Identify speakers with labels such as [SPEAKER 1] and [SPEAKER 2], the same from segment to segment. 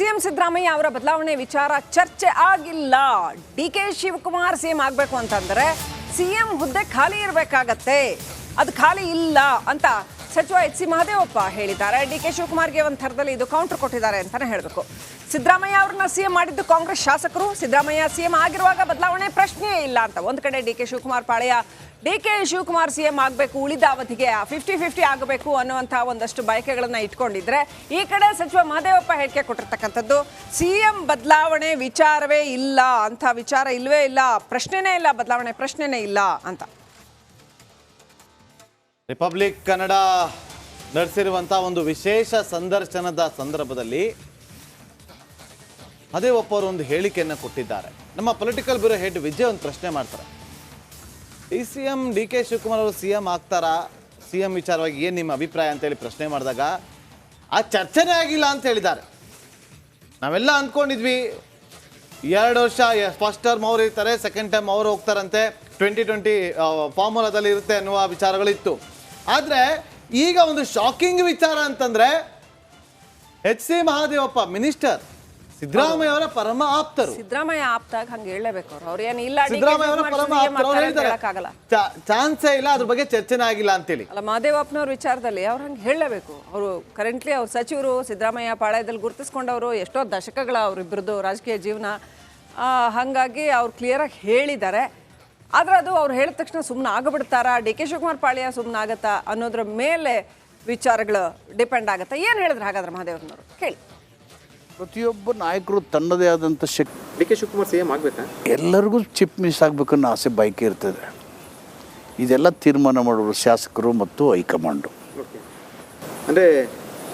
[SPEAKER 1] CM Siddaramaiah ಅವರ ಬದಲಾವಣೆ ವಿಚಾರ ಚರ್ಚೆ ಆಗಿಲ್ಲ. ಡಿಕೆ ಶಿವಕುಮಾರ್ ಸಿಎಂ ಆಗಬೇಕು ಅಂತಂದ್ರೆ ಸಿಎಂ ಹುದ್ದೆ ಖಾಲಿ ಇರಬೇಕಾಗತ್ತೆ, ಅದು ಖಾಲಿ ಇಲ್ಲ ಅಂತ ಸಚಿವ ಎಚ್.ಸಿ. ಮಹದೇವಪ್ಪ ಹೇಳಿದ್ದಾರೆ. ಡಿಕೆ ಶಿವಕುಮಾರ್ಗೆ ಒಂದು ಥರದಲ್ಲಿ ಇದು ಕೌಂಟರ್ ಕೊಟ್ಟಿದ್ದಾರೆ ಅಂತಾನೆ ಹೇಳಬೇಕು. ಸಿದ್ದರಾಮಯ್ಯ ಅವ್ರನ್ನ ಸಿಎಂ ಮಾಡಿದ್ದು ಕಾಂಗ್ರೆಸ್ ಶಾಸಕರು, ಸಿದ್ದರಾಮಯ್ಯ ಸಿಎಂ ಆಗಿರುವಾಗ ಬದಲಾವಣೆ ಪ್ರಶ್ನೆಯೇ ಇಲ್ಲ ಅಂತ. ಒಂದು ಕಡೆ ಡಿಕೆ ಶಿವಕುಮಾರ್ ಪಾಳೆಯ ಡಿಕೆ ಶಿವಕುಮಾರ್ ಸಿಎಂ ಆಗಬೇಕು, ಉಳಿದ ಅವಧಿಗೆ 50-50 ಆಗಬೇಕು ಅನ್ನುವಂಥ ಒಂದಷ್ಟು ಬಯಕೆಗಳನ್ನ ಇಟ್ಕೊಂಡಿದ್ರೆ, ಈ ಕಡೆ ಸಚಿವ ಮಹದೇವಪ್ಪ ಹೇಳಿಕೆ ಕೊಟ್ಟಿರ್ತಕ್ಕಂಥದ್ದು ಸಿಎಂ ಬದಲಾವಣೆ ವಿಚಾರವೇ ಇಲ್ಲ, ಅಂಥ ವಿಚಾರ ಇಲ್ಲವೇ ಇಲ್ಲ, ಪ್ರಶ್ನೆನೇ ಇಲ್ಲ, ಬದಲಾವಣೆ ಪ್ರಶ್ನೆನೇ ಇಲ್ಲ ಅಂತ.
[SPEAKER 2] ರಿಪಬ್ಲಿಕ್ ಕನ್ನಡ ನಡೆಸಿರುವಂಥ ಒಂದು ವಿಶೇಷ ಸಂದರ್ಶನದ ಸಂದರ್ಭದಲ್ಲಿ ಮಹದೇವಪ್ಪ ಅವರು ಒಂದು ಹೇಳಿಕೆಯನ್ನು ಕೊಟ್ಟಿದ್ದಾರೆ. ನಮ್ಮ ಪೊಲಿಟಿಕಲ್ ಬ್ಯೂರೋ ಹೆಡ್ ವಿಜಯ್ ಒಂದು ಪ್ರಶ್ನೆ ಮಾಡ್ತಾರೆ, ಸಿಎಂ ಡಿ ಕೆ ಶಿವಕುಮಾರ್ ಅವರು ಸಿಎಂ ಆಗ್ತಾರಾ, ಸಿಎಂ ವಿಚಾರವಾಗಿ ಏನು ನಿಮ್ಮ ಅಭಿಪ್ರಾಯ ಅಂತೇಳಿ ಪ್ರಶ್ನೆ ಮಾಡಿದಾಗ ಆ ಚರ್ಚೆನೇ ಆಗಿಲ್ಲ ಅಂತ ಹೇಳಿದ್ದಾರೆ. ನಾವೆಲ್ಲ ಅಂದ್ಕೊಂಡಿದ್ವಿ 2 ವರ್ಷ ಫಸ್ಟ್ ಟರ್ಮ್ ಅವ್ರು ಇರ್ತಾರೆ, ಸೆಕೆಂಡ್ ಟರ್ಮ್ ಅವರು ಹೋಗ್ತಾರಂತೆ, 2020 ಫಾರ್ಮುಲಾದಲ್ಲಿ ಇರುತ್ತೆ ಅನ್ನುವ ವಿಚಾರಗಳಿತ್ತು. ಆದರೆ ಈಗ ಒಂದು ಶಾಕಿಂಗ್ ವಿಚಾರ ಅಂತಂದ್ರೆ ಎಚ್.ಸಿ. ಮಹದೇವಪ್ಪ ಮಿನಿಸ್ಟರ್ ಸಿದ್ದರಾಮಯ್ಯ ಅವರ ಪರಮ ಆಪ್ತರು.
[SPEAKER 1] ಸಿದ್ದರಾಮಯ್ಯ ಆಪ್ತಾಗ ಹಂಗೆ ಹೇಳಬೇಕು ಅವ್ರು ಏನು ಇಲ್ಲ,
[SPEAKER 2] ಸಿದ್ದರಾಮಯ್ಯ ಅವರ ಪರಮ ಆಪ್ತರು ಹೇಳಿದ್ದಾರೆ ಚಾನ್ಸೇ ಇಲ್ಲ, ಅದ್ರ ಬಗ್ಗೆ ಚರ್ಚೆನೇ ಆಗಿಲ್ಲ ಅಂತೇಳಿ.
[SPEAKER 1] ಅಲ್ಲ, ಮಹದೇವಪ್ಪನವ್ರ ವಿಚಾರದಲ್ಲಿ ಅವ್ರು ಹಂಗೆ ಹೇಳಬೇಕು. ಅವರು ಕರೆಂಟ್ಲಿ ಅವ್ರ ಸಚಿವರು ಸಿದ್ದರಾಮಯ್ಯ ಪಾಳ್ಯದಲ್ಲಿ ಗುರುತಿಸ್ಕೊಂಡವರು, ಎಷ್ಟೋ ದಶಕಗಳ ಅವರಿಬ್ಬರದು ರಾಜಕೀಯ ಜೀವನ, ಹಾಗಾಗಿ ಅವ್ರು ಕ್ಲಿಯರಾಗಿ ಹೇಳಿದ್ದಾರೆ. ಆದರೆ ಅದು ಅವ್ರು ಹೇಳಿದ ತಕ್ಷಣ ಸುಮ್ಮನೆ ಆಗಿಬಿಡ್ತಾರಾ, ಡಿ ಕೆ ಶಿವಕುಮಾರ್ ಪಾಳ್ಯ ಸುಮ್ಮನೆ ಆಗತ್ತಾ ಅನ್ನೋದ್ರ ಮೇಲೆ ವಿಚಾರಗಳು ಡಿಪೆಂಡ್ ಆಗುತ್ತೆ. ಏನು ಹೇಳಿದ್ರು ಹಾಗಾದ್ರೆ ಮಹದೇವಪ್ಪನವರು ಕೇಳಿ.
[SPEAKER 3] ಪ್ರತಿಯೊಬ್ಬ ನಾಯಕರು ತನ್ನದೇ ಆದಂಥ ಶಕ್ತಿ.
[SPEAKER 4] ಡಿ ಕೆ ಶಿವಕುಮಾರ್ ಸಿಎಂ ಆಗಬೇಕಾ?
[SPEAKER 3] ಎಲ್ಲರಿಗೂ ಚೀಫ್ ಮಿನಿಸ್ಟರ್ ಆಗಬೇಕನ್ನೋ ಆಸೆ ಬಯಕೆ ಇರ್ತದೆ. ಇದೆಲ್ಲ ತೀರ್ಮಾನ ಮಾಡೋರು ಶಾಸಕರು ಮತ್ತು ಹೈಕಮಾಂಡು.
[SPEAKER 4] ಅಂದರೆ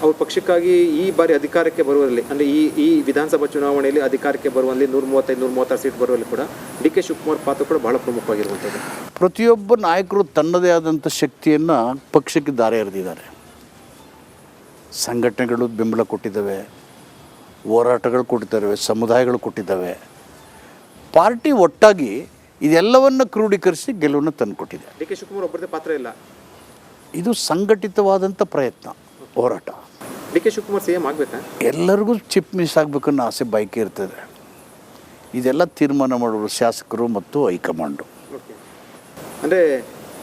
[SPEAKER 4] ಅವ್ರ ಪಕ್ಷಕ್ಕಾಗಿ ಈ ಬಾರಿ ಅಧಿಕಾರಕ್ಕೆ ಬರುವಲ್ಲಿ, ಅಂದರೆ ಈ ವಿಧಾನಸಭಾ ಚುನಾವಣೆಯಲ್ಲಿ ಅಧಿಕಾರಕ್ಕೆ ಬರುವಲ್ಲಿ 135-136 ಸೀಟ್ ಬರುವಲ್ಲಿ ಕೂಡ ಡಿ ಕೆ ಶಿವಕುಮಾರ್ ಪಾತ್ರ ಕೂಡ ಬಹಳ ಪ್ರಮುಖವಾಗಿರುವಂಥದ್ದು.
[SPEAKER 3] ಪ್ರತಿಯೊಬ್ಬ ನಾಯಕರು ತನ್ನದೇ ಆದಂಥ ಶಕ್ತಿಯನ್ನು ಪಕ್ಷಕ್ಕೆ ದಾರಿ ಎರೆದಿದ್ದಾರೆ. ಸಂಘಟನೆಗಳು ಬೆಂಬಲ ಕೊಟ್ಟಿದ್ದಾವೆ, ಹೋರಾಟಗಳು ಕೊಟ್ಟಿದ್ದಾವೆ, ಸಮುದಾಯಗಳು ಕೊಟ್ಟಿದ್ದಾವೆ. ಪಾರ್ಟಿ ಒಟ್ಟಾಗಿ ಇದೆಲ್ಲವನ್ನು ಕ್ರೋಢೀಕರಿಸಿ ಗೆಲುವನ್ನು ತಂದುಕೊಟ್ಟಿದೆ.
[SPEAKER 4] ಡಿ ಕೆ ಶಿವಕುಮಾರ್ ಒಬ್ಬರದೇ ಪಾತ್ರ ಇಲ್ಲ,
[SPEAKER 3] ಇದು ಸಂಘಟಿತವಾದಂಥ ಪ್ರಯತ್ನ, ಹೋರಾಟ.
[SPEAKER 4] ಡಿ ಕೆ ಶಿವಕುಮಾರ್ ಸಿಎಂ ಆಗಬೇಕಾ?
[SPEAKER 3] ಎಲ್ಲರಿಗೂ ಚೀಫ್ ಮಿನಿಸ್ಟರ್ ಆಗಬೇಕನ್ನೋ ಆಸೆ ಬಯಕೆ ಇರ್ತದೆ. ಇದೆಲ್ಲ ತೀರ್ಮಾನ ಮಾಡೋರು ಶಾಸಕರು ಮತ್ತು ಹೈಕಮಾಂಡು.
[SPEAKER 4] ಅಂದರೆ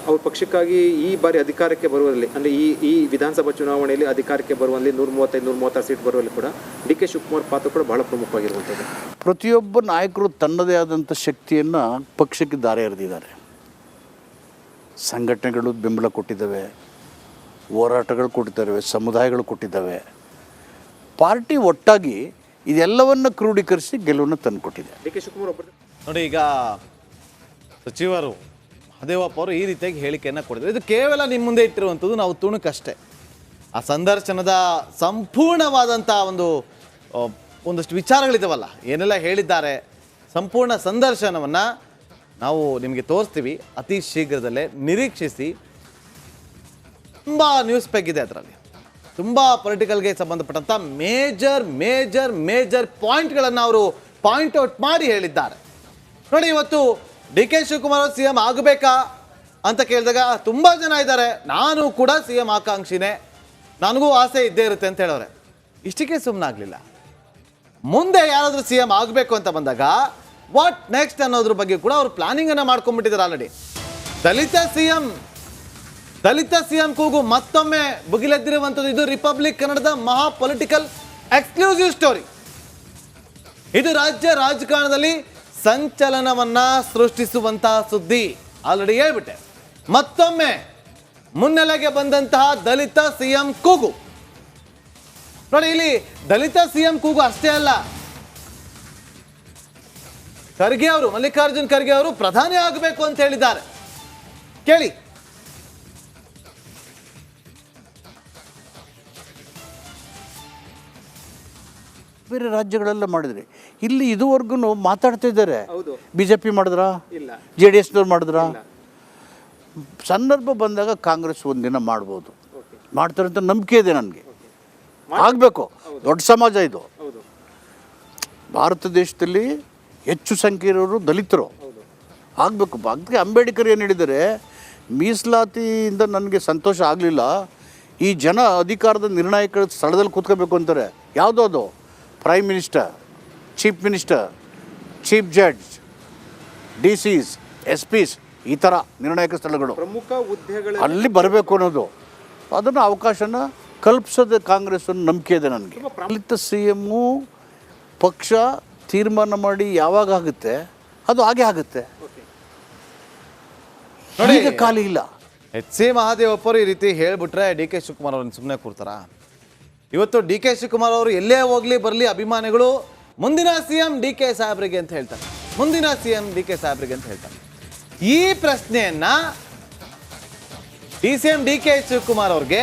[SPEAKER 4] ಅವ್ರ ಪಕ್ಷಕ್ಕಾಗಿ ಈ ಬಾರಿ ಅಧಿಕಾರಕ್ಕೆ ಬರುವಲ್ಲಿ, ಅಂದರೆ ಈ ವಿಧಾನಸಭಾ ಚುನಾವಣೆಯಲ್ಲಿ ಅಧಿಕಾರಕ್ಕೆ ಬರುವಲ್ಲಿ 135-136 ಸೀಟ್ ಬರುವಲ್ಲಿ ಕೂಡ ಡಿ ಕೆ ಶಿವಕುಮಾರ್ ಪಾತ್ರ ಕೂಡ ಬಹಳ ಪ್ರಮುಖವಾಗಿರುವಂಥದ್ದು.
[SPEAKER 3] ಪ್ರತಿಯೊಬ್ಬ ನಾಯಕರು ತನ್ನದೇ ಆದಂಥ ಶಕ್ತಿಯನ್ನು ಪಕ್ಷಕ್ಕೆ ದಾರಿ ಎರೆದಿದ್ದಾರೆ. ಸಂಘಟನೆಗಳು ಬೆಂಬಲ ಕೊಟ್ಟಿದ್ದಾವೆ, ಹೋರಾಟಗಳು ಕೊಟ್ಟಿದ್ದಾವೆ, ಸಮುದಾಯಗಳು ಕೊಟ್ಟಿದ್ದಾವೆ. ಪಾರ್ಟಿ ಒಟ್ಟಾಗಿ ಇದೆಲ್ಲವನ್ನು ಕ್ರೋಢೀಕರಿಸಿ ಗೆಲುವನ್ನು ತಂದುಕೊಟ್ಟಿದೆ.
[SPEAKER 4] ಡಿ ಕೆ ಶಿವಕುಮಾರ್ ಒಬ್ಬರು
[SPEAKER 2] ನೋಡಿ, ಈಗ ಸಚಿವರು ಮಹದೇವಪ್ಪ ಅವರು ಈ ರೀತಿಯಾಗಿ ಹೇಳಿಕೆಯನ್ನು ಕೊಡಿದ್ರು. ಇದು ಕೇವಲ ನಿಮ್ಮ ಮುಂದೆ ಇಟ್ಟಿರುವಂಥದ್ದು ನಾವು ತುಣುಕಷ್ಟೇ. ಆ ಸಂದರ್ಶನದ ಸಂಪೂರ್ಣವಾದಂಥ ಒಂದಷ್ಟು ವಿಚಾರಗಳಿದ್ದಾವಲ್ಲ, ಏನೆಲ್ಲ ಹೇಳಿದ್ದಾರೆ, ಸಂಪೂರ್ಣ ಸಂದರ್ಶನವನ್ನು ನಾವು ನಿಮಗೆ ತೋರಿಸ್ತೀವಿ ಅತಿ ಶೀಘ್ರದಲ್ಲೇ. ನಿರೀಕ್ಷಿಸಿ. ತುಂಬ ನ್ಯೂಸ್ ಪೆಗ್ ಇದೆ, ಅದರಲ್ಲಿ ತುಂಬ ಪೊಲಿಟಿಕಲ್ಗೆ ಸಂಬಂಧಪಟ್ಟಂಥ ಮೇಜರ್ ಪಾಯಿಂಟ್ಗಳನ್ನು ಅವರು ಪಾಯಿಂಟ್ ಔಟ್ ಮಾಡಿ ಹೇಳಿದ್ದಾರೆ. ನೋಡಿ, ಇವತ್ತು ಡಿ ಕೆ ಶಿವಕುಮಾರ್ ಅವರು ಸಿಎಂ ಆಗಬೇಕಾ ಅಂತ ಕೇಳಿದಾಗ ತುಂಬ ಜನ ಇದ್ದಾರೆ, ನಾನು ಕೂಡ ಸಿಎಂ ಆಕಾಂಕ್ಷಿನೇ, ನನಗೂ ಆಸೆ ಇದ್ದೇ ಇರುತ್ತೆ ಅಂತ ಹೇಳೋರೆ. ಇಷ್ಟಕ್ಕೆ ಸುಮ್ಮನಾಗಲಿಲ್ಲ. ಮುಂದೆ ಯಾರಾದರೂ ಸಿಎಂ ಆಗಬೇಕು ಅಂತ ಬಂದಾಗ ವಾಟ್ ನೆಕ್ಸ್ಟ್ ಅನ್ನೋದ್ರ ಬಗ್ಗೆ ಕೂಡ ಅವರು ಪ್ಲಾನಿಂಗನ್ನು ಮಾಡ್ಕೊಂಡ್ಬಿಟ್ಟಿದ್ದಾರೆ ಆಲ್ರೆಡಿ. ದಲಿತ ಸಿಎಂ ಕೂಗು ಮತ್ತೊಮ್ಮೆ ಭುಗಿಲೆದ್ದಿರುವಂಥದ್ದು. ಇದು ರಿಪಬ್ಲಿಕ್ ಕನ್ನಡದ ಮಹಾ ಪೊಲಿಟಿಕಲ್ ಎಕ್ಸ್ಕ್ಲೂಸಿವ್ ಸ್ಟೋರಿ. ಇದು ರಾಜ್ಯ ರಾಜಕಾರಣದಲ್ಲಿ ಸಂಚಲನವನ್ನ ಸೃಷ್ಟಿಸುವಂತಹ ಸುದ್ದಿ. ಆಲ್ರೆಡಿ ಹೇಳ್ಬಿಟ್ಟೆ, ಮತ್ತೊಮ್ಮೆ ಮುನ್ನೆಲೆಗೆ ಬಂದಂತಹ ದಲಿತ ಸಿಎಂ ಕೂಗು. ನೋಡಿ, ಇಲ್ಲಿ ದಲಿತ ಸಿಎಂ ಕೂಗು ಅಷ್ಟೇ ಅಲ್ಲ, ಖರ್ಗೆ ಅವರು, ಮಲ್ಲಿಕಾರ್ಜುನ್ ಖರ್ಗೆ ಅವರು ಪ್ರಧಾನಿ ಆಗಬೇಕು ಅಂತ ಹೇಳಿದ್ದಾರೆ. ಕೇಳಿ.
[SPEAKER 3] ಬೇರೆ ರಾಜ್ಯಗಳೆಲ್ಲ ಮಾಡಿದ್ರಿ, ಇಲ್ಲಿ ಇದುವರೆಗೂ ಮಾತಾಡ್ತಾ ಇದ್ದಾರೆ. BJP ಮಾಡಿದ್ರಾ, JDSನವ್ರು ಮಾಡಿದ್ರಾ? ಸಂದರ್ಭ ಬಂದಾಗ ಕಾಂಗ್ರೆಸ್ ಒಂದಿನ ಮಾಡ್ಬೋದು, ಮಾಡ್ತಾರೆ ಅಂತ ನಂಬಿಕೆ ಇದೆ ನನಗೆ. ಆಗಬೇಕು, ದೊಡ್ಡ ಸಮಾಜ ಇದು. ಭಾರತ ದೇಶದಲ್ಲಿ ಹೆಚ್ಚು ಸಂಖ್ಯೆ ಇರೋರು ದಲಿತರು ಆಗಬೇಕು. ಅದಕ್ಕೆ ಅಂಬೇಡ್ಕರ್ ಏನು ಹೇಳಿದ್ದಾರೆ, ಮೀಸಲಾತಿಯಿಂದ ನನಗೆ ಸಂತೋಷ ಆಗಲಿಲ್ಲ, ಈ ಜನ ಅಧಿಕಾರದ ನಿರ್ಣಾಯಕ ಸ್ಥಳದಲ್ಲಿ ಕೂತ್ಕೋಬೇಕು ಅಂತಾರೆ. ಯಾವುದೋ ಅದು prime minister, chief minister, chief judge, DCs, SPs ಈ ಥರ ನಿರ್ಣಾಯಕ ಸ್ಥಳಗಳು
[SPEAKER 4] ಪ್ರಮುಖ ಹುದ್ದೆಗಳ
[SPEAKER 3] ಅಲ್ಲಿ ಬರಬೇಕು ಅನ್ನೋದು, ಅದನ್ನು ಅವಕಾಶನ ಕಲ್ಪಿಸೋದು ಕಾಂಗ್ರೆಸ್ ಅನ್ನೋ ನಂಬಿಕೆ ಇದೆ ನನಗೆ. ದಲಿತ CM ಪಕ್ಷ ತೀರ್ಮಾನ ಮಾಡಿ ಯಾವಾಗ ಆಗುತ್ತೆ ಅದು ಹಾಗೆ ಆಗುತ್ತೆ.
[SPEAKER 2] ನೋಡಿ,
[SPEAKER 3] ಈಗ ಖಾಲಿ ಇಲ್ಲ.
[SPEAKER 2] HC ಮಹದೇವಪ್ಪ ಅವರು ಈ ರೀತಿ ಹೇಳ್ಬಿಟ್ರೆ DK ಶಿವಕುಮಾರ್ ಅವ್ರನ್ನ ಸುಮ್ಮನೆ ಕೂರ್ತಾರ? ಇವತ್ತು DK ಶಿವಕುಮಾರ್ ಅವರು ಎಲ್ಲೇ ಹೋಗ್ಲಿ ಬರಲಿ ಅಭಿಮಾನಿಗಳು ಮುಂದಿನ CM DK ಸಾಹೇಬ್ರಿಗೆ ಅಂತ ಹೇಳ್ತಾರೆ, ಮುಂದಿನ CM DK ಸಾಹೇಬ್ರಿಗೆ ಅಂತ ಹೇಳ್ತಾರೆ. ಈ ಪ್ರಶ್ನೆಯನ್ನ DCM DK ಶಿವಕುಮಾರ್ ಅವ್ರಿಗೆ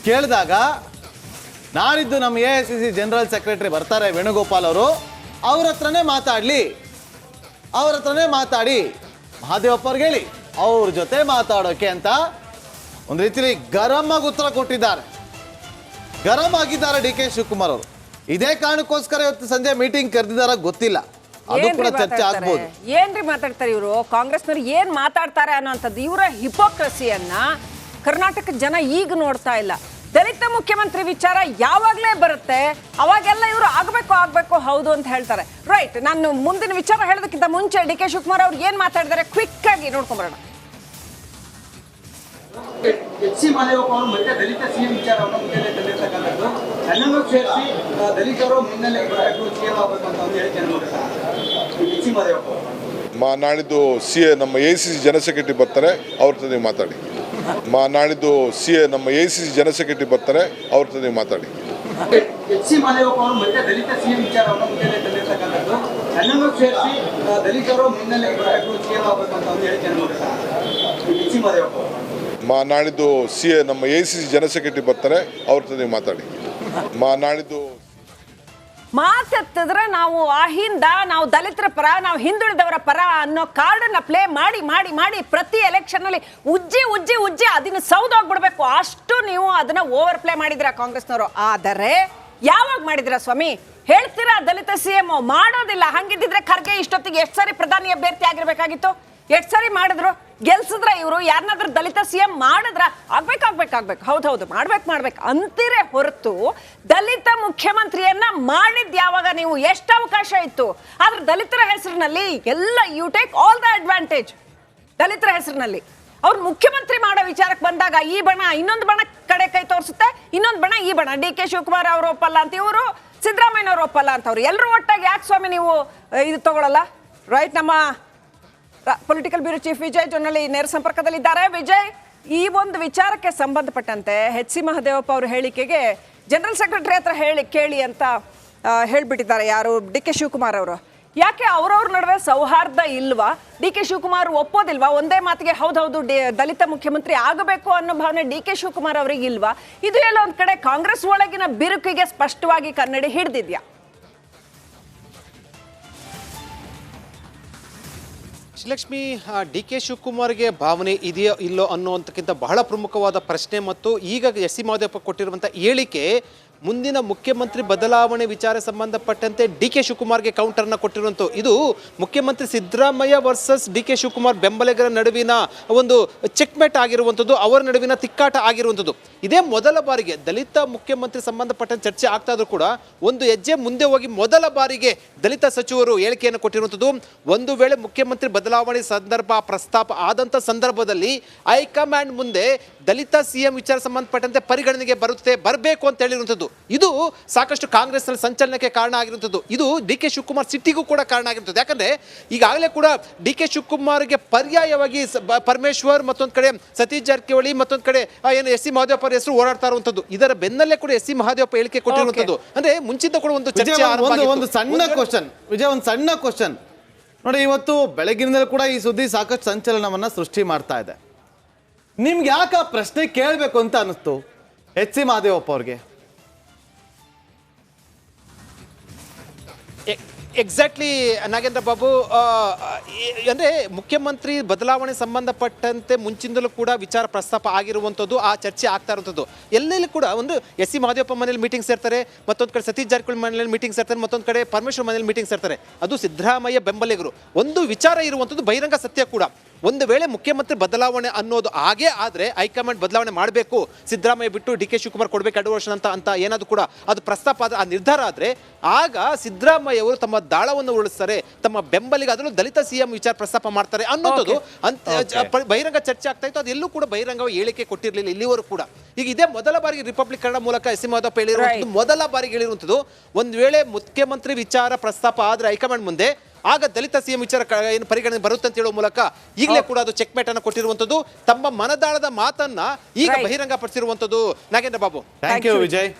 [SPEAKER 2] ಕೇಳಿದಾಗ ನಾಳಿದ್ದು ನಮ್ಮ AICC ಜನರಲ್ ಸೆಕ್ರೆಟರಿ ಬರ್ತಾರೆ ವೇಣುಗೋಪಾಲ್ ಅವರು, ಅವ್ರ ಹತ್ರನೇ ಮಾತಾಡಿ ಮಹಾದೇವಪ್ಪ ಅವ್ರಿಗೆ ಹೇಳಿ ಅವ್ರ ಜೊತೆ ಮಾತಾಡೋಕೆ ಅಂತ ಒಂದು ರೀತಿಯಲ್ಲಿ ಗರಂ ಆಗಿ ಉತ್ತರ ಕೊಟ್ಟಿದ್ದಾರೆ. ಗರಂ ಆಗಿದ್ದಾರೆ DK ಶಿವಕುಮಾರ್ ಅವರು. ಇದೇ ಕಾರಣಕ್ಕೋಸ್ಕರ ಇವತ್ತು ಸಂಜೆ ಮೀಟಿಂಗ್ ಕರೆದಿದ್ದಾರ ಗೊತ್ತಿಲ್ಲ, ಅದು ಕೂಡ ಚರ್ಚೆ ಆಗ್ಬೋದು.
[SPEAKER 1] ಏನ್ರಿ ಮಾತಾಡ್ತಾರೆ ಇವರು? ಕಾಂಗ್ರೆಸ್ನವ್ರು ಏನ್ ಮಾತಾಡ್ತಾರೆ ಅನ್ನೋಂಥದ್ದು ಇವರ ಹಿಪೋಕ್ರಸಿಯನ್ನ ಕರ್ನಾಟಕದ ಜನ ಈಗ ನೋಡ್ತಾ ಇಲ್ಲ. ದಲಿತ ಮುಖ್ಯಮಂತ್ರಿ ವಿಚಾರ ಯಾವಾಗಲೇ ಬರುತ್ತೆ ಅವಾಗೆಲ್ಲ ಇವರು ಆಗ್ಬೇಕು ಹೌದು ಅಂತ ಹೇಳ್ತಾರೆ. ರೈಟ್, ನಾನು ಮುಂದಿನ ವಿಚಾರ ಹೇಳೋದಕ್ಕಿಂತ ಮುಂಚೆ DK ಶಿವಕುಮಾರ್ ಅವ್ರು ಏನ್ ಮಾತಾಡಿದಾರೆ ಕ್ವಿಕ್ ಆಗಿ ನೋಡ್ಕೊಂಬರೋಣ.
[SPEAKER 5] HC ಮಹದೇವಪ್ಪ ಅವರು ಮತ್ತೆ ದಲಿತ CM ವಿಚಾರವನ್ನು ಮುಂದೆ ತಂದಿರ್ತಕ್ಕಂಥದ್ದು, ನನ್ನನ್ನು ಸೇರಿಸಿ ದಲಿತರು ಮುನ್ನೆಲೆ ಬರಬೇಕು, CM ಆಗಬೇಕು ಅಂತ ಒಂದು ಹೇಳಿಕೆ ನೋಡ್ತಾರೆ HC ಮಹದೇವಪ್ಪ ಅವರು.
[SPEAKER 6] ನಾಡಿದ್ದು CA ನಮ್ಮ AICC ಜನರಲ್ ಸೆಕ್ರೆಟರಿ ಬರ್ತಾರೆ, ಅವ್ರ ಜೊತೆ ಮಾತಾಡಿ. ನಾಡಿದ್ದು CA ನಮ್ಮ AICC ಜನರಲ್ ಸೆಕ್ರೆಟರಿ ಬರ್ತಾರೆ, ಅವ್ರ ಜೊತೆ ಮಾತಾಡಿ.
[SPEAKER 5] HC ಮಹದೇವಪ್ಪ ಅವರು ಮತ್ತೆ ದಲಿತ CM ವಿಚಾರವನ್ನು ಮುಂದೆ ತಂದಿರ್ತಕ್ಕಂಥದ್ದು, ನನ್ನನ್ನು ಸೇರಿಸಿ ದಲಿತರು ಮುನ್ನೆಲೆ ಬರಬೇಕು, CM ಆಗಬೇಕು ಅಂತ ಒಂದು ಹೇಳಿಕೆ ನೋಡ್ತಾರೆ HC ಮಹದೇವಪ್ಪ ಅವರು.
[SPEAKER 6] ನಾಡಿದ್ದು CA ನಮ್ಮ AICC ಜನರಲ್ ಸೆಕ್ರೆಟರಿ ಬರ್ತಾರೆ, ಅವ್ರ ಜೊತೆ ಮಾತಾಡಿ. ನಾಡಿದ್ದು
[SPEAKER 1] ಮಾತೆತ್ತಿದ್ರೆ ನಾವು ಅಹಿಂದ, ನಾವು ದಲಿತರ ಪರ, ನಾವು ಹಿಂದುಳಿದವರ ಪರ ಅನ್ನೋ ಕಾರ್ಡನ್ನ ಪ್ಲೇ ಮಾಡಿ ಪ್ರತಿ ಎಲೆಕ್ಷನ್ ಅಲ್ಲಿ ಉಜ್ಜಿ ಅದನ್ನ ಸೌದೋಗ್ಬಿಡ್ಬೇಕು, ಅಷ್ಟು ನೀವು ಅದನ್ನ ಓವರ್ ಪ್ಲೇ ಮಾಡಿದ್ರ ಕಾಂಗ್ರೆಸ್ನವರು. ಆದರೆ ಯಾವಾಗ ಮಾಡಿದ್ರ ಸ್ವಾಮಿ? ಹೇಳ್ತೀರಾ ದಲಿತ CM ಮಾಡೋದಿಲ್ಲ. ಹಂಗಿದ್ದಿದ್ರೆ ಖರ್ಗೆ ಇಷ್ಟೊತ್ತಿಗೆ ಎಷ್ಟು ಸಾರಿ ಪ್ರಧಾನಿ ಅಭ್ಯರ್ಥಿ ಆಗಿರ್ಬೇಕಾಗಿತ್ತು? ಎಷ್ಟು ಸಾರಿ ಮಾಡಿದ್ರು? ಗೆಲ್ಸಿದ್ರ ಇವರು? ಯಾರನ್ನಾದ್ರೂ ದಲಿತ CM ಮಾಡಿದ್ರ? ಆಗ್ಬೇಕು ಹೌದು ಮಾಡ್ಬೇಕು ಅಂತೀರೇ ಹೊರತು ದಲಿತ ಮುಖ್ಯಮಂತ್ರಿಯನ್ನ ಮಾಡಿದ್ ಯಾವಾಗ ನೀವು? ಎಷ್ಟು ಅವಕಾಶ ಇತ್ತು? ಆದ್ರೆ ದಲಿತರ ಹೆಸರಿನಲ್ಲಿ ಎಲ್ಲ you take all the advantage. ದಲಿತರ ಹೆಸರಿನಲ್ಲಿ ಅವ್ರು ಮುಖ್ಯಮಂತ್ರಿ ಮಾಡೋ ವಿಚಾರಕ್ಕೆ ಬಂದಾಗ ಈ ಬಣ ಇನ್ನೊಂದು ಬಣ ಕಡೆ ಕೈ ತೋರಿಸುತ್ತೆ, ಇನ್ನೊಂದು ಬಣ ಈ ಬಣ. DK ಶಿವಕುಮಾರ್ ಅವರು ಒಪ್ಪಲ್ಲ ಅಂತ ಇವರು, ಸಿದ್ದರಾಮಯ್ಯ ಅವರು ಒಪ್ಪಲ್ಲ ಅಂತ ಅವ್ರು. ಎಲ್ಲರೂ ಒಟ್ಟಾಗಿ ಯಾಕೆ ಸ್ವಾಮಿ ನೀವು ಇದು ತಗೊಳ್ಳಲ್ಲ? ರೈಟ್, ನಮ್ಮ ಪೊಲಿಟಿಕಲ್ ಬ್ಯೂರೋ ಚೀಫ್ ವಿಜಯ್ ಜೊನ್ನಳ್ಳಿ ನೇರ ಸಂಪರ್ಕದಲ್ಲಿದ್ದಾರೆ. ವಿಜಯ್, ಈ ಒಂದು ವಿಚಾರಕ್ಕೆ ಸಂಬಂಧಪಟ್ಟಂತೆ HC ಮಹದೇವಪ್ಪ ಅವರ ಹೇಳಿಕೆಗೆ ಜನರಲ್ ಸೆಕ್ರೆಟರಿ ಹತ್ರ ಕೇಳಿ ಅಂತ ಹೇಳ್ಬಿಟ್ಟಿದ್ದಾರೆ ಯಾರು? DK ಶಿವಕುಮಾರ್ ಅವರು. ಯಾಕೆ ಅವ್ರವ್ರ ನಡುವೆ ಸೌಹಾರ್ದ ಇಲ್ವಾ? DK ಶಿವಕುಮಾರ್ ಒಪ್ಪೋದಿಲ್ವಾ? ಒಂದೇ ಮಾತಿಗೆ ಹೌದು ದಲಿತ ಮುಖ್ಯಮಂತ್ರಿ ಆಗಬೇಕು ಅನ್ನೋ ಭಾವನೆ DK ಶಿವಕುಮಾರ್ ಅವರಿಗೆ ಇಲ್ವಾ? ಇದು ಎಲ್ಲ ಒಂದ್ ಕಡೆ ಕಾಂಗ್ರೆಸ್ ಒಳಗಿನ ಬಿರುಕಿಗೆ ಸ್ಪಷ್ಟವಾಗಿ ಕನ್ನಡಿ ಹಿಡಿದಿದ್ಯಾ?
[SPEAKER 4] ಶ್ರೀಲಕ್ಷ್ಮಿ, DK ಶಿವಕುಮಾರ್ಗೆ ಭಾವನೆ ಇದೆಯೋ ಇಲ್ಲೋ ಅನ್ನುವಂಥಕ್ಕಿಂತ ಬಹಳ ಪ್ರಮುಖವಾದ ಪ್ರಶ್ನೆ ಮತ್ತು ಈಗ SC ಮಹದೇವಪ್ಪ ಕೊಟ್ಟಿರುವಂಥ ಹೇಳಿಕೆ ಮುಂದಿನ ಮುಖ್ಯಮಂತ್ರಿ ಬದಲಾವಣೆ ವಿಚಾರ ಸಂಬಂಧಪಟ್ಟಂತೆ DK ಶಿವಕುಮಾರ್ಗೆ ಕೌಂಟರ್ನ ಕೊಟ್ಟಿರುವಂಥ ಇದು ಮುಖ್ಯಮಂತ್ರಿ ಸಿದ್ದರಾಮಯ್ಯ ವರ್ಸಸ್ DK ಶಿವಕುಮಾರ್ ಬೆಂಬಲಿಗರ ನಡುವಿನ ಒಂದು ಚೆಕ್ಮೇಟ್ ಆಗಿರುವಂಥದ್ದು, ಅವರ ನಡುವಿನ ತಿಕ್ಕಾಟ ಆಗಿರುವಂಥದ್ದು. ಇದೇ ಮೊದಲ ಬಾರಿಗೆ ದಲಿತ ಮುಖ್ಯಮಂತ್ರಿ ಸಂಬಂಧಪಟ್ಟಂತೆ ಚರ್ಚೆ ಆಗ್ತಾ ಇದ್ರೂ ಕೂಡ ಒಂದು ಹೆಜ್ಜೆ ಮುಂದೆ ಹೋಗಿ ಮೊದಲ ಬಾರಿಗೆ ದಲಿತ ಸಚಿವರು ಹೇಳಿಕೆಯನ್ನು ಕೊಟ್ಟಿರುವಂಥದ್ದು. ಒಂದು ವೇಳೆ ಮುಖ್ಯಮಂತ್ರಿ ಬದಲಾವಣೆ ಸಂದರ್ಭ ಪ್ರಸ್ತಾಪ ಆದಂಥ ಸಂದರ್ಭದಲ್ಲಿ ಹೈಕಮಾಂಡ್ ಮುಂದೆ ದಲಿತ CM ವಿಚಾರ ಸಂಬಂಧಪಟ್ಟಂತೆ ಪರಿಗಣನೆಗೆ ಬರಬೇಕು ಅಂತ ಹೇಳಿರುವಂಥದ್ದು. ಇದು ಸಾಕಷ್ಟು ಕಾಂಗ್ರೆಸ್ನಲ್ಲಿ ಸಂಚಲನಕ್ಕೆ ಕಾರಣ ಆಗಿರುವಂಥದ್ದು. ಇದು DK ಶಿವಕುಮಾರ್ ಸಿಟ್ಟಿಗೂ ಕೂಡ ಕಾರಣ ಆಗಿರುತ್ತದೆ. ಯಾಕಂದ್ರೆ ಈಗಾಗಲೇ ಕೂಡ DK ಶಿವಕುಮಾರ್ಗೆ ಪರ್ಯಾಯವಾಗಿ ಪರಮೇಶ್ವರ್, ಮತ್ತೊಂದು ಕಡೆ ಸತೀಶ್ ಜಾರಕಿಹೊಳಿ, ಮತ್ತೊಂದು ಕಡೆ ಏನು SC ಮಹದೇವಪ್ಪ ಹೆಸರು ಓಡಾಡ್ತಾ ಇರುವಂಥದ್ದು. ಇದರ ಬೆನ್ನಲ್ಲೇ ಕೂಡ SC ಮಹದೇವಪ್ಪ ಹೇಳಿಕೆ ಕೊಟ್ಟಿರುವಂಥದ್ದು. ಅಂದ್ರೆ ಮುಂಚಿತ ಕೂಡ ಒಂದು ಚರ್ಚೆ
[SPEAKER 2] ಒಂದು ಸಣ್ಣ ಕ್ವಶನ್ ನೋಡಿ, ಇವತ್ತು ಬೆಳಗಿನಿಂದಲೂ ಕೂಡ ಈ ಸುದ್ದಿ ಸಾಕಷ್ಟು ಸಂಚಲನವನ್ನ ಸೃಷ್ಟಿ ಮಾಡ್ತಾ ಇದೆ. ನಿಮ್ಗೆ ಯಾಕೆ ಆ ಪ್ರಶ್ನೆ ಕೇಳಬೇಕು ಅಂತ ಅನಿಸ್ತು HC ಮಹದೇವಪ್ಪ ಅವ್ರಿಗೆ?
[SPEAKER 4] ಎಕ್ಸಾಕ್ಟ್ಲಿ ನಾಗೇಂದ್ರ ಬಾಬು, ಅಂದರೆ ಮುಖ್ಯಮಂತ್ರಿ ಬದಲಾವಣೆ ಸಂಬಂಧಪಟ್ಟಂತೆ ಮುಂಚಿಂದಲೂ ಕೂಡ ವಿಚಾರ ಪ್ರಸ್ತಾಪ ಆಗಿರುವಂಥದ್ದು, ಆ ಚರ್ಚೆ ಆಗ್ತಾ ಇರುವಂಥದ್ದು. ಎಲ್ಲೆಲ್ಲಿ ಕೂಡ ಒಂದು ಎಸ್ ಸಿ ಮಹದೇವಪ್ಪ ಮನೇಲಿ ಮೀಟಿಂಗ್ ಸೇರ್ತಾರೆ, ಮತ್ತೊಂದು ಕಡೆ ಸತೀಶ್ ಜಾರಕಿಹೊಳಿ ಮನೇಲಿ ಮೀಟಿಂಗ್ ಸೇರ್ತಾರೆ, ಮತ್ತೊಂದು ಕಡೆ ಪರಮೇಶ್ವರ್ ಮನೇಲಿ ಮೀಟಿಂಗ್ ಸೇರ್ತಾರೆ. ಅದು ಸಿದ್ದರಾಮಯ್ಯ ಬೆಂಬಲಿಗರು. ಒಂದು ವಿಚಾರ ಇರುವಂಥದ್ದು ಬಹಿರಂಗ ಸತ್ಯ ಕೂಡ. ಒಂದು ವೇಳೆ ಮುಖ್ಯಮಂತ್ರಿ ಬದಲಾವಣೆ ಅನ್ನೋದು ಹಾಗೇ ಆದರೆ ಹೈಕಮಾಂಡ್ ಬದಲಾವಣೆ ಮಾಡಬೇಕು, ಸಿದ್ದರಾಮಯ್ಯ ಬಿಟ್ಟು ಡಿ ಕೆ ಶಿವಕುಮಾರ್ ಕೊಡಬೇಕು 2 ವರ್ಷ ಅಂತ ಏನಾದರೂ ಕೂಡ ಅದು ಪ್ರಸ್ತಾಪ ಆದರೆ, ಆ ನಿರ್ಧಾರ ಆದರೆ, ಆಗ ಸಿದ್ದರಾಮಯ್ಯ ಅವರು ತಮ್ಮ ದಾಳವನ್ನು ಉರುಳಿಸ್ತಾರೆ, ತಮ್ಮ ಬೆಂಬಲಿಗ ಅದರಲ್ಲೂ ದಲಿತ ಸಿಎಂ ವಿಚಾರ ಪ್ರಸ್ತಾಪ ಮಾಡ್ತಾರೆ ಅನ್ನೋದು ಬಹಿರಂಗ ಚರ್ಚೆ ಆಗ್ತಾ ಇತ್ತು. ಅದೆಲ್ಲೂ ಕೂಡ ಬಹಿರಂಗವಾಗಿ ಹೇಳಿಕೆ ಕೊಟ್ಟಿರಲಿಲ್ಲ ಇಲ್ಲಿವರೆಗೂ ಕೂಡ. ಈಗ ಇದೇ ಮೊದಲ ಬಾರಿಗೆ ರಿಪಬ್ಲಿಕ್ ಕನ್ನಡ ಮೂಲಕ ಎಸ್ ಸಿ ಮಹದೇವಪ್ಪ ಹೇಳಿರುವಂಥದ್ದು, ಮೊದಲ ಬಾರಿಗೆ ಹೇಳಿರುವಂಥದ್ದು. ಒಂದು ವೇಳೆ ಮುಖ್ಯಮಂತ್ರಿ ವಿಚಾರ ಪ್ರಸ್ತಾಪ ಆದರೆ ಹೈಕಮಾಂಡ್ ಮುಂದೆ, ಆಗ ದಲಿತ ಸಿಎಂ ವಿಚಾರ ಏನು ಪರಿಗಣನೆ ಬರುತ್ತೆ ಅಂತ ಹೇಳುವ ಮೂಲಕ ಈಗಲೇ ಕೂಡ ಅದು ಚೆಕ್ ಮೇಟ್ ಅನ್ನು ಕೊಟ್ಟಿರುವಂಥದ್ದು, ತಮ್ಮ ಮನದಾಳದ ಮಾತನ್ನ ಈಗ ಬಹಿರಂಗ ಪಡಿಸಿರುವಂಥದ್ದು. Nagendra Babu,
[SPEAKER 2] thank you Vijay.